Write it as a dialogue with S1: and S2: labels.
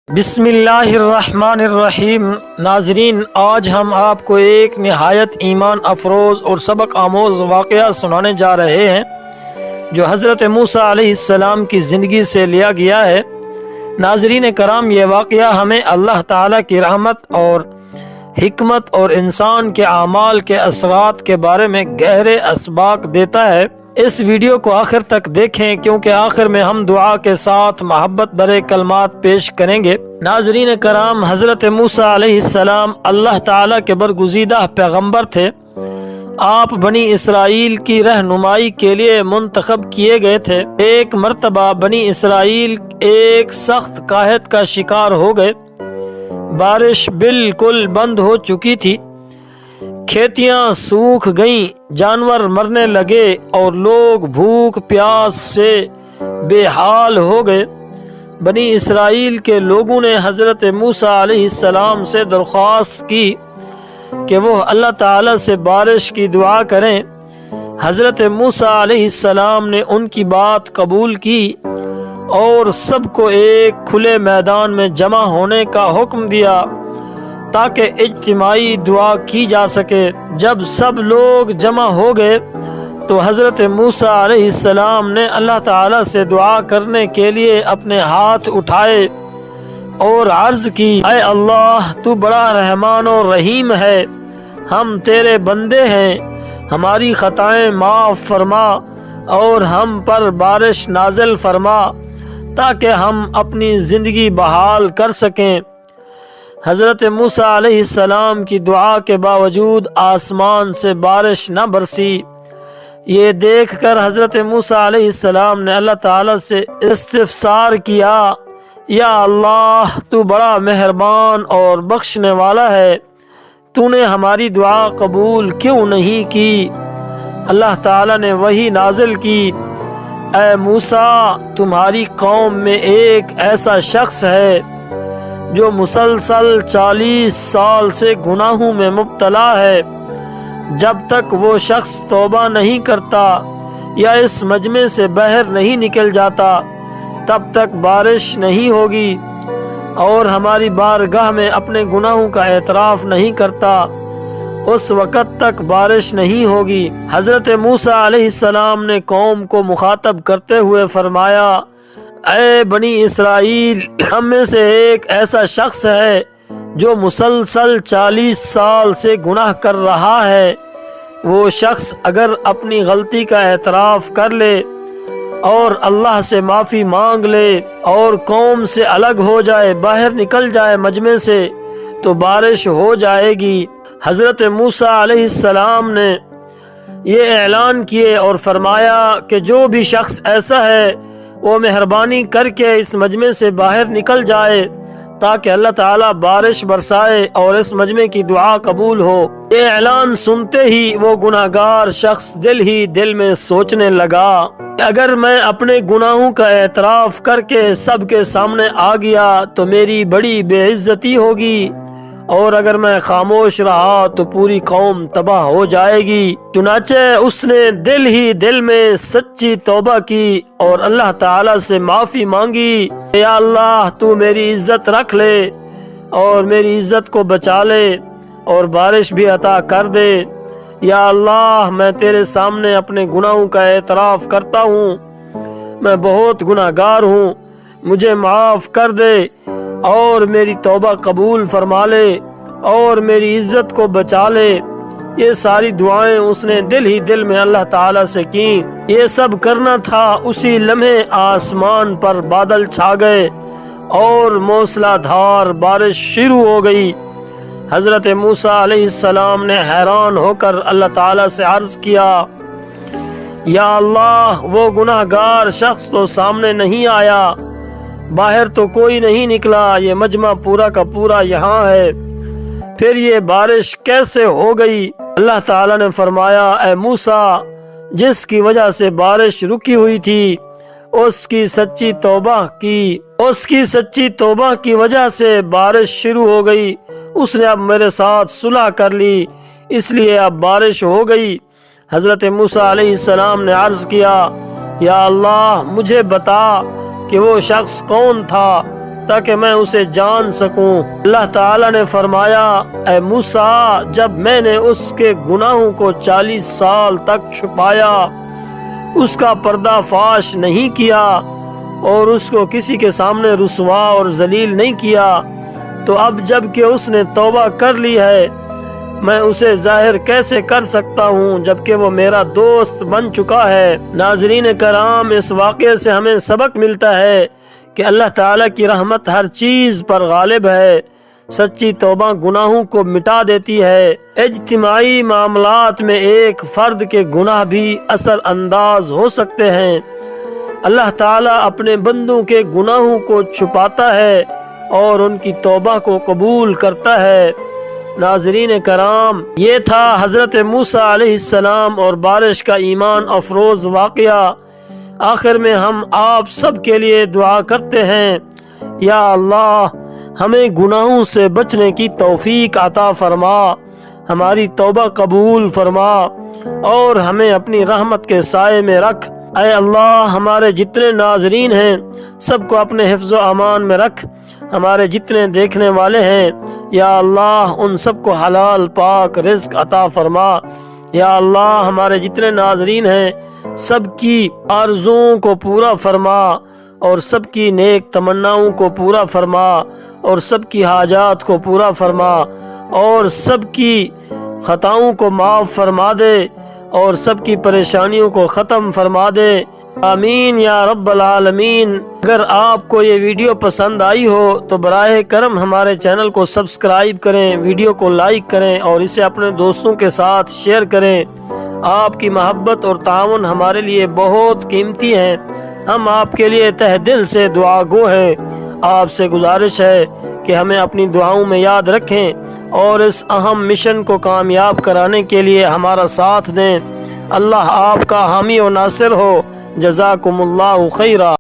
S1: بسم اللہ الرحمن الرحیم۔ ناظرین، آج ہم آپ کو ایک نہایت ایمان افروز اور سبق آموز واقعہ سنانے جا رہے ہیں جو حضرت موسیٰ علیہ السلام کی زندگی سے لیا گیا ہے۔ ناظرین کرام، یہ واقعہ ہمیں اللہ تعالیٰ کی رحمت اور حکمت اور انسان کے اعمال کے اثرات کے بارے میں گہرے اسباق دیتا ہے۔ اس ویڈیو کو آخر تک دیکھیں کیونکہ آخر میں ہم دعا کے ساتھ محبت بھرے کلمات پیش کریں گے۔ ناظرین کرام، حضرت موسیٰ علیہ السلام اللہ تعالیٰ کے برگزیدہ پیغمبر تھے۔ آپ بنی اسرائیل کی رہنمائی کے لیے منتخب کیے گئے تھے۔ ایک مرتبہ بنی اسرائیل ایک سخت قحط کا شکار ہو گئے۔ بارش بالکل بند ہو چکی تھی، کھیتیاں سوکھ گئیں، جانور مرنے لگے اور لوگ بھوک پیاس سے بے حال ہو گئے۔ بنی اسرائیل کے لوگوں نے حضرت موسیٰ علیہ السلام سے درخواست کی کہ وہ اللہ تعالیٰ سے بارش کی دعا کریں۔ حضرت موسیٰ علیہ السلام نے ان کی بات قبول کی اور سب کو ایک کھلے میدان میں جمع ہونے کا حکم دیا تاکہ اجتماعی دعا کی جا سکے۔ جب سب لوگ جمع ہو گئے تو حضرت موسیٰ علیہ السلام نے اللہ تعالیٰ سے دعا کرنے کے لیے اپنے ہاتھ اٹھائے اور عرض کی، اے اللہ، تو بڑا رحمان و رحیم ہے، ہم تیرے بندے ہیں، ہماری خطائیں معاف فرما اور ہم پر بارش نازل فرما تاکہ ہم اپنی زندگی بحال کر سکیں۔ حضرت موسیٰ علیہ السلام کی دعا کے باوجود آسمان سے بارش نہ برسی۔ یہ دیکھ کر حضرت موسیٰ علیہ السلام نے اللہ تعالیٰ سے استفسار کیا، یا اللہ، تو بڑا مہربان اور بخشنے والا ہے، تو نے ہماری دعا قبول کیوں نہیں کی؟ اللہ تعالیٰ نے وحی نازل کی، اے موسیٰ، تمہاری قوم میں ایک ایسا شخص ہے جو مسلسل 40 سال سے گناہوں میں مبتلا ہے۔ جب تک وہ شخص توبہ نہیں کرتا یا اس مجمع سے باہر نہیں نکل جاتا تب تک بارش نہیں ہوگی، اور ہماری بارگاہ میں اپنے گناہوں کا اعتراف نہیں کرتا اس وقت تک بارش نہیں ہوگی۔ حضرت موسیٰ علیہ السلام نے قوم کو مخاطب کرتے ہوئے فرمایا، اے بنی اسرائیل، ہم میں سے ایک ایسا شخص ہے جو مسلسل 40 سال سے گناہ کر رہا ہے۔ وہ شخص اگر اپنی غلطی کا اعتراف کر لے اور اللہ سے معافی مانگ لے اور قوم سے الگ ہو جائے، باہر نکل جائے مجمع سے، تو بارش ہو جائے گی۔ حضرت موسیٰ علیہ السلام نے یہ اعلان کیے اور فرمایا کہ جو بھی شخص ایسا ہے وہ مہربانی کر کے اس مجمع سے باہر نکل جائے تاکہ اللہ تعالیٰ بارش برسائے اور اس مجمع کی دعا قبول ہو۔ یہ اعلان سنتے ہی وہ گناہگار شخص دل ہی دل میں سوچنے لگا، اگر میں اپنے گناہوں کا اعتراف کر کے سب کے سامنے آ گیا تو میری بڑی بے عزتی ہوگی، اور اگر میں خاموش رہا تو پوری قوم تباہ ہو جائے گی۔ چنانچہ اس نے دل ہی دل میں سچی توبہ کی اور اللہ تعالیٰ سے معافی مانگی، یا اللہ، تو میری عزت رکھ لے اور میری عزت کو بچا لے اور بارش بھی عطا کر دے۔ یا اللہ، میں تیرے سامنے اپنے گناہوں کا اعتراف کرتا ہوں، میں بہت گناہ گار ہوں، مجھے معاف کر دے اور میری توبہ قبول فرما لے اور میری عزت کو بچا لے۔ یہ ساری دعائیں اس نے دل ہی دل میں اللہ تعالیٰ سے کی۔ یہ سب کرنا تھا، اسی لمحے آسمان پر بادل چھا گئے اور موسلا دھار بارش شروع ہو گئی۔ حضرت موسیٰ علیہ السلام نے حیران ہو کر اللہ تعالیٰ سے عرض کیا، یا اللہ، وہ گناہ گار شخص تو سامنے نہیں آیا، باہر تو کوئی نہیں نکلا، یہ مجمع پورا کا پورا یہاں ہے، پھر یہ بارش کیسے ہو گئی؟ اللہ تعالیٰ نے فرمایا، اے موسیٰ، جس کی وجہ سے بارش رکی ہوئی تھی اس کی سچی توبہ کی وجہ سے بارش شروع ہو گئی۔ اس نے اب میرے ساتھ صلح کر لی، اس لیے اب بارش ہو گئی۔ حضرت موسیٰ علیہ السلام نے عرض کیا، یا اللہ، مجھے بتا کہ وہ شخص کون تھا تاکہ میں اسے جان سکوں۔ اللہ تعالیٰ نے فرمایا اے موسیٰ جب میں نے اس کے گناہوں کو 40 سال تک چھپایا، اس کا پردہ فاش نہیں کیا اور اس کو کسی کے سامنے رسوا اور ذلیل نہیں کیا، تو اب جب کہ اس نے توبہ کر لی ہے میں اسے ظاہر کیسے کر سکتا ہوں جبکہ وہ میرا دوست بن چکا ہے۔ ناظرین کرام، اس واقعے سے ہمیں سبق ملتا ہے کہ اللہ تعالیٰ کی رحمت ہر چیز پر غالب ہے۔ سچی توبہ گناہوں کو مٹا دیتی ہے۔ اجتماعی معاملات میں ایک فرد کے گناہ بھی اثر انداز ہو سکتے ہیں۔ اللہ تعالیٰ اپنے بندوں کے گناہوں کو چھپاتا ہے اور ان کی توبہ کو قبول کرتا ہے۔ ناظرین کرام، یہ تھا حضرت موسیٰ علیہ السلام اور بارش کا ایمان افروز واقعہ۔ آخر میں ہم آپ سب کے لیے دعا کرتے ہیں، یا اللہ ہمیں گناہوں سے بچنے کی توفیق عطا فرما، ہماری توبہ قبول فرما اور ہمیں اپنی رحمت کے سائے میں رکھ۔ اے اللہ ہمارے جتنے ناظرین ہیں سب کو اپنے حفظ و امان میں رکھ، ہمارے جتنے دیکھنے والے ہیں یا اللہ ان سب کو حلال پاک رزق عطا فرما۔ یا اللہ ہمارے جتنے ناظرین ہیں سب کی آرزوؤں کو پورا فرما اور سب کی نیک تمناؤں کو پورا فرما اور سب کی حاجات کو پورا فرما اور سب کی خطاؤں کو معاف فرما دے اور سب کی پریشانیوں کو ختم فرما دے۔ آمین یا رب العالمین۔ اگر آپ کو یہ ویڈیو پسند آئی ہو تو براہ کرم ہمارے چینل کو سبسکرائب کریں، ویڈیو کو لائک کریں اور اسے اپنے دوستوں کے ساتھ شیئر کریں۔ آپ کی محبت اور تعاون ہمارے لیے بہت قیمتی ہیں، ہم آپ کے لیے تہ دل سے دعا گو ہیں۔ آپ سے گزارش ہے کہ ہمیں اپنی دعاؤں میں یاد رکھیں اور اس اہم مشن کو کامیاب کرانے کے لیے ہمارا ساتھ دیں۔ اللہ آپ کا حامی و ناصر ہو۔ جزاکم اللہ خیرا۔